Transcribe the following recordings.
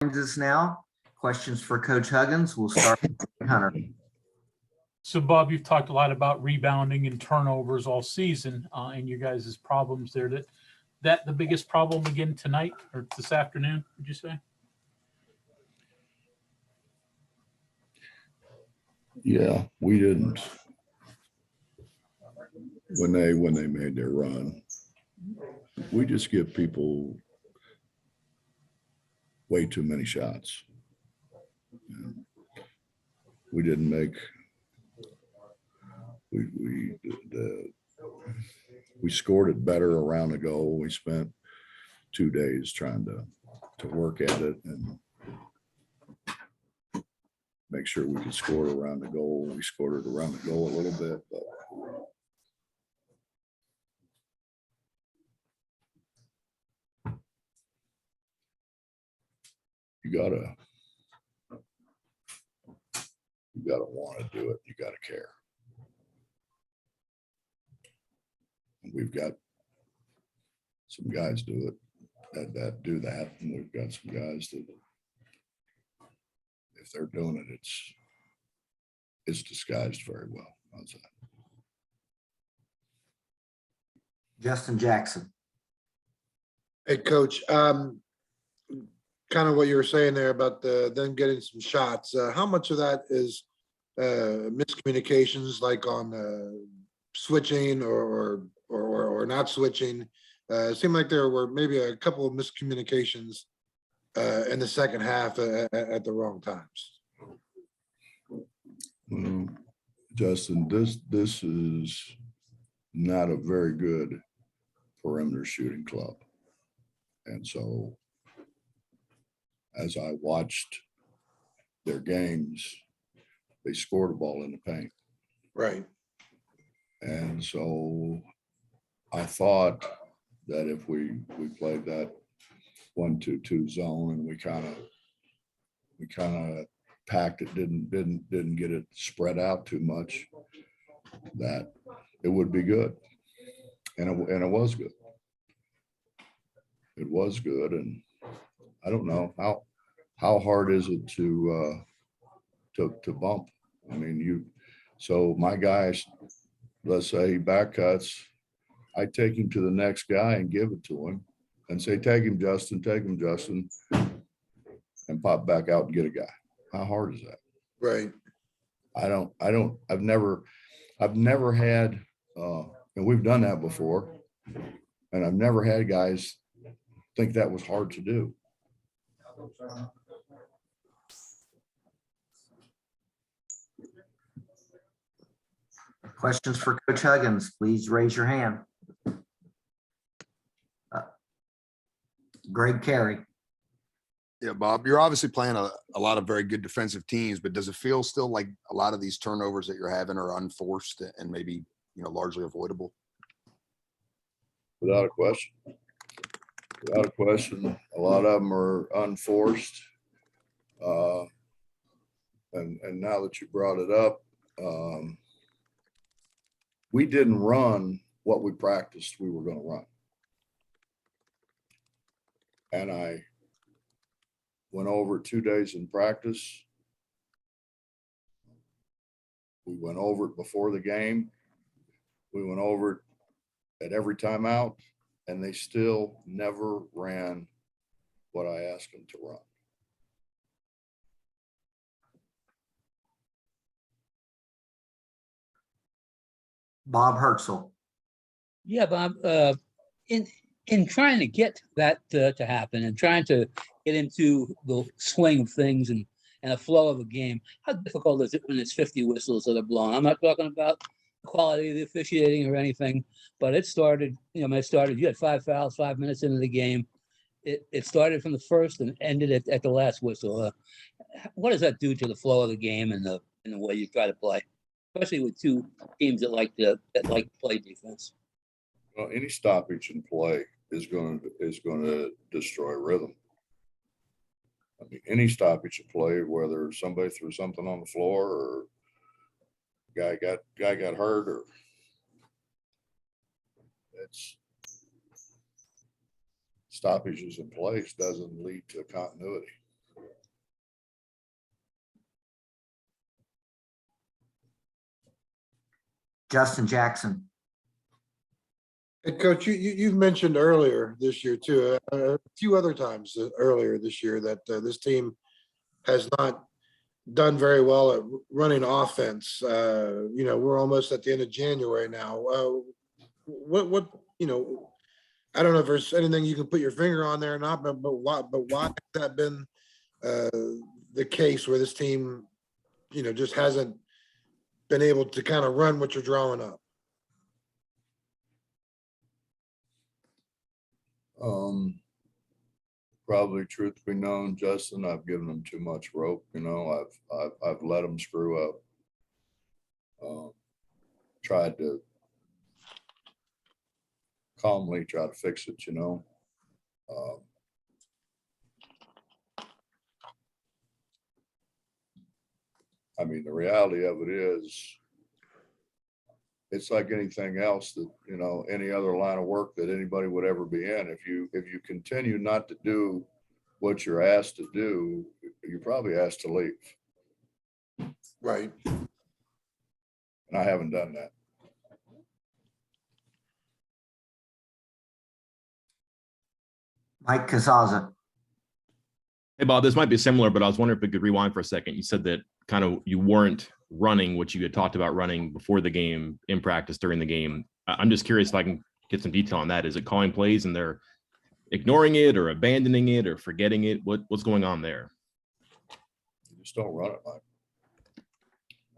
joins us now. Questions for Coach Huggins. We'll start with Hunter. So, Bob, you've talked a lot about rebounding and turnovers all season, and you guys' problems there. That the biggest problem again tonight or this afternoon, would you say? Yeah, we didn't. When they made their run, we just give people way too many shots. And we didn't make. We scored it better around the goal. We spent 2 days trying to work at it and make sure we could score around the goal. We scored it around the goal a little bit, but you gotta want to do it. You gotta care. And we've got some guys do it that do that, and we've got some guys that, if they're doing it, it's disguised very well. How's that? Justin Jackson. Hey, Coach, kind of what you were saying there about them getting some shots. How much of that is miscommunications, like on switching or not switching? It seemed like there were maybe a couple of miscommunications in the second half at the wrong times. Well, Justin, this is not a very good perimeter shooting club. And so as I watched their games, they scored a ball in the paint. Right. And so I thought that if we played that 1-2-2 zone and we kind of packed it, didn't get it spread out too much, that it would be good. And it was good. It was good. And I don't know how hard is it to bump? I mean, so my guys, let's say back cuts, I take him to the next guy and give it to him and say, take him, Justin, and pop back out and get a guy. How hard is that? Right. I've never had, and we've done that before, and I've never had guys think that was hard to do. Questions for Coach Huggins, please raise your hand. Greg Carey. Yeah, Bob, you're obviously playing a lot of very good defensive teams, but does it feel still like a lot of these turnovers that you're having are unforced and maybe, largely avoidable? Without a question. Without a question. A lot of them are unforced. And now that you brought it up, we didn't run what we practiced we were going to run. And I went over 2 days in practice. We went over it before the game. We went over it at every timeout, and they still never ran what I asked them to run. Bob Hertzel. Yeah, Bob, in trying to get that to happen and trying to get into the swing of things and a flow of a game, how difficult is it when it's 50 whistles that are blown? I'm not talking about the quality of the officiating or anything, but it started, when it started, you had 5 fouls 5 minutes into the game. It started from the first and ended at the last whistle. What does that do to the flow of the game and the way you try to play, especially with two teams that like to play defense? Well, any stoppage in play is going to destroy rhythm. I mean, any stoppage in play, whether somebody threw something on the floor or guy got hurt, or it's stoppages in place doesn't lead to continuity. Justin Jackson. Hey, Coach, you've mentioned earlier this year too, a few other times earlier this year that this team has not done very well at running offense. We're almost at the end of January now. What I don't know if there's anything you can put your finger on there or not, but why has that been the case where this team, just hasn't been able to kind of run what you're drawing up? Probably truth be known, Justin, I've given them too much rope. I've let them screw up. Tried to calmly try to fix it. I mean, the reality of it is, it's like anything else that, any other line of work that anybody would ever be in. If you continue not to do what you're asked to do, you're probably asked to leave. Right. And I haven't done that. Mike Casaza. Hey, Bob, this might be similar, but I was wondering if we could rewind for a second. You said that kind of you weren't running what you had talked about running before the game, in practice, during the game. I'm just curious if I can get some detail on that. Is it calling plays and they're ignoring it or abandoning it or forgetting it? What's going on there? You just don't run it, Mike.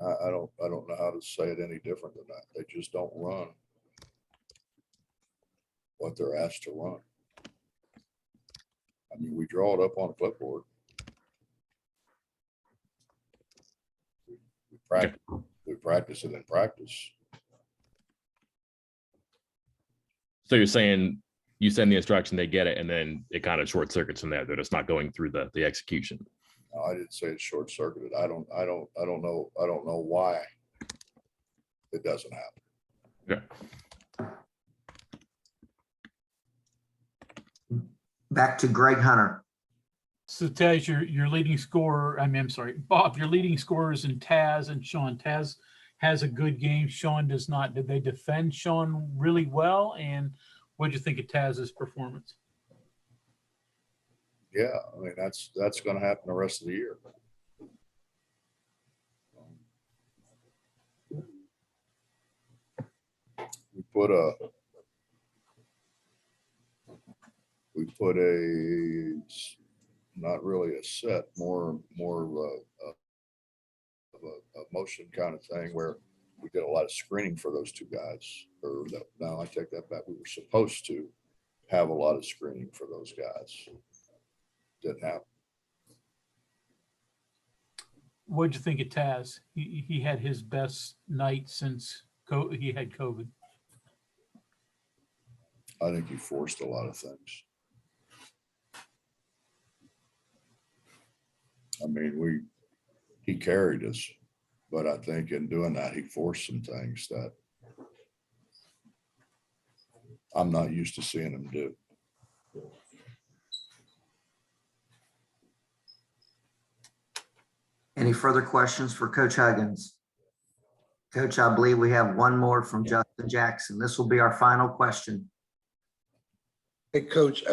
I don't know how to say it any different than that. They just don't run what they're asked to run. I mean, we draw it up on a clipboard. We practice it in practice. So you're saying you send the instruction, they get it, and then it kind of short circuits from there. They're just not going through the execution. No, I didn't say it's short circuited. I don't know why it doesn't happen. Okay. Back to Greg Hunter. So Taz, your leading scorer, I'm sorry, Bob, your leading scorers in Taz and Sean. Taz has a good game. Sean does not. Did they defend Sean really well? And what did you think of Taz's performance? Yeah, I mean, that's going to happen the rest of the year. We put a not really a set, more of a motion kind of thing where we did a lot of screening for those two guys. No, I take that back. We were supposed to have a lot of screening for those guys. Didn't happen. What did you think of Taz? He had his best night since he had COVID. I think he forced a lot of things. I mean, he carried us, but I think in doing that, he forced some things that I'm not used to seeing him do. Any further questions for Coach Huggins? Coach, I believe we have one more from Justin Jackson. This will be our final question. Hey, Coach,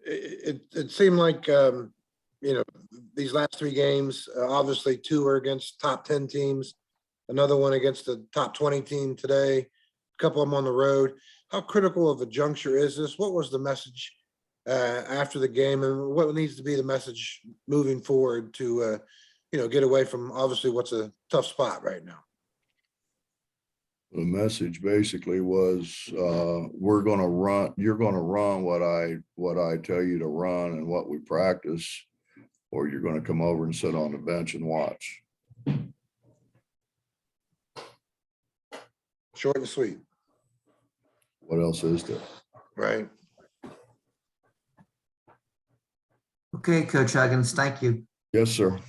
it seemed like, these last three games, obviously two are against top 10 teams, another one against the top 20 team today, a couple of them on the road. How critical of a juncture is this? What was the message after the game, and what needs to be the message moving forward to, get away from obviously what's a tough spot right now? The message basically was, we're going to run, you're going to run what I tell you to run and what we practice, or you're going to come over and sit on the bench and watch. Short and sweet. What else is there? Right. Okay, Coach Huggins, thank you. Yes, sir.